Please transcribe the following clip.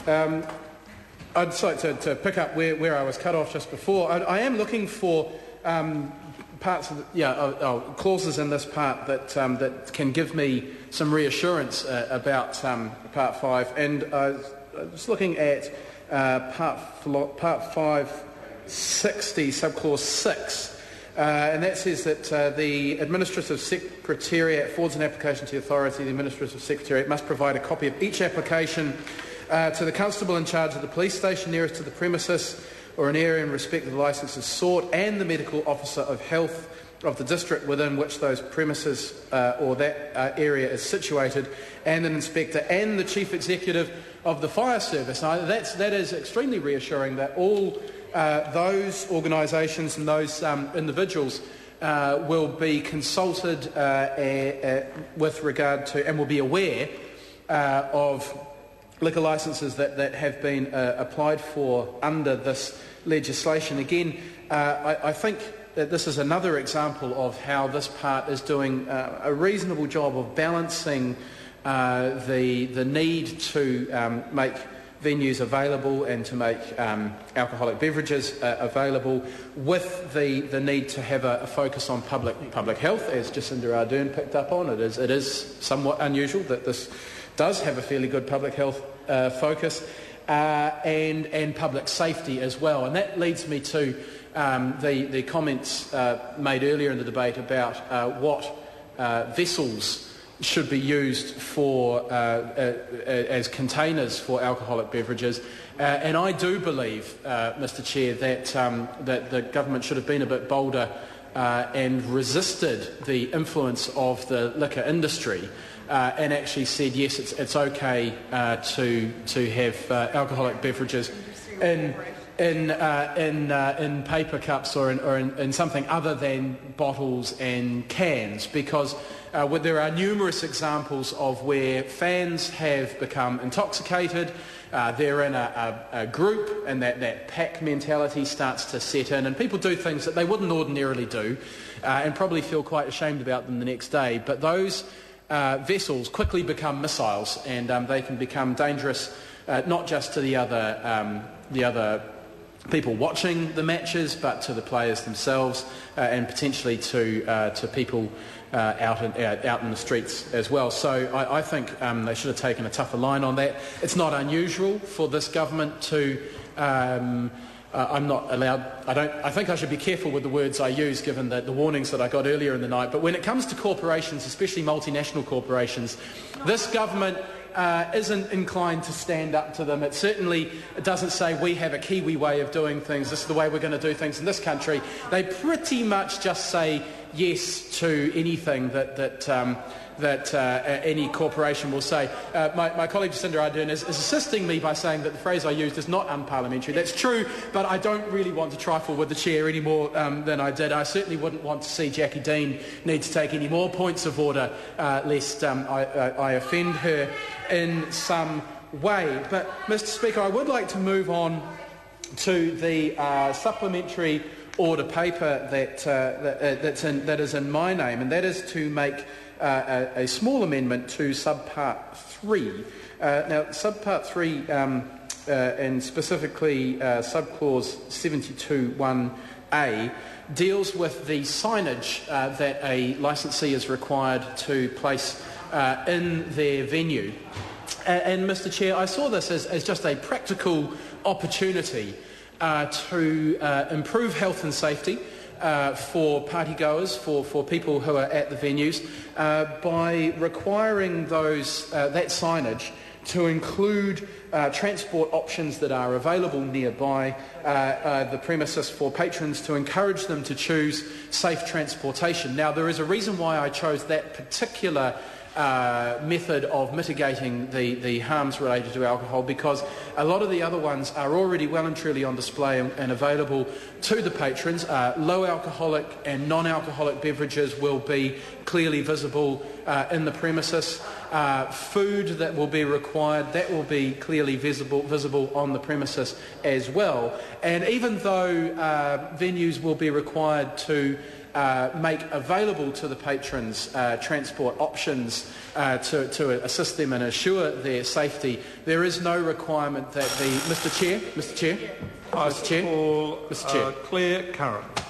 I'd just like to pick up where I was cut off just before. I am looking for parts of clauses in this part that can give me some reassurance about Part 5, and I was looking at Part 560, subclause 6, and that says that the Administrative Secretariat forwards an application to the authority. The Administrative Secretariat must provide a copy of each application to the constable in charge of the police station nearest to the premises or an area in respect of the licence is sought, and the medical officer of health of the district within which those premises or that area is situated, and an inspector and the chief executive of the fire service. Now, that is extremely reassuring that all those organisations and those individuals will be consulted with regard to, and will be aware of liquor licences that have been applied for under this legislation. Again, I think that this is another example of how this part is doing a reasonable job of balancing the need to make venues available and to make alcoholic beverages available with the need to have a focus on public health, as Jacinda Ardern picked up on. It is somewhat unusual that this does have a fairly good public health focus, and public safety as well. And that leads me to the comments made earlier in the debate about what vessels should be used for as containers for alcoholic beverages. And I do believe, Mr Chair, that the government should have been a bit bolder and resisted the influence of the liquor industry and actually said, yes, it's okay to have alcoholic beverages in paper cups or in something other than bottles and cans, because there are numerous examples of where fans have become intoxicated. They're in a group, and that pack mentality starts to set in, and people do things that they wouldn't ordinarily do and probably feel quite ashamed about them the next day. But those vessels quickly become missiles, and they can become dangerous not just to the other people watching the matches, but to the players themselves, and potentially to people out in the streets as well. So I think they should have taken a tougher line on that. It's not unusual for this government to. I'm not allowed. I think I should be careful with the words I use, given the warnings that I got earlier in the night. But when it comes to corporations, especially multinational corporations, this government isn't inclined to stand up to them. It certainly doesn't say we have a Kiwi way of doing things. This is the way we're going to do things in this country. They pretty much just say yes to anything that any corporation will say. My colleague Jacinda Ardern is assisting me by saying that the phrase I used is not unparliamentary. That's true, but I don't really want to trifle with the chair any more than I did. I certainly wouldn't want to see Jackie Dean need to take any more points of order, lest I offend her in some way. But, Mr Speaker, I would like to move on to the supplementary order paper that is in my name, and that is to make a small amendment to subpart 3. Now, subpart 3, and specifically subclause 72(1)A, deals with the signage that a licensee is required to place in their venue. And, Mr Chair, I saw this as just a practical opportunity to improve health and safety for partygoers, for people who are at the venues, by requiring that signage to include transport options that are available nearby the premises for patrons, to encourage them to choose safe transportation. Now, there is a reason why I chose that particular method of mitigating the harms related to alcohol, because a lot of the other ones are already well and truly on display and available to the patrons. Low alcoholic and non-alcoholic beverages will be clearly visible in the premises. Food that will be required, that will be clearly visible on the premises as well. And even though venues will be required to make available to the patrons transport options to assist them and assure their safety, there is no requirement that the... Mr Chair? I call Claire Curran.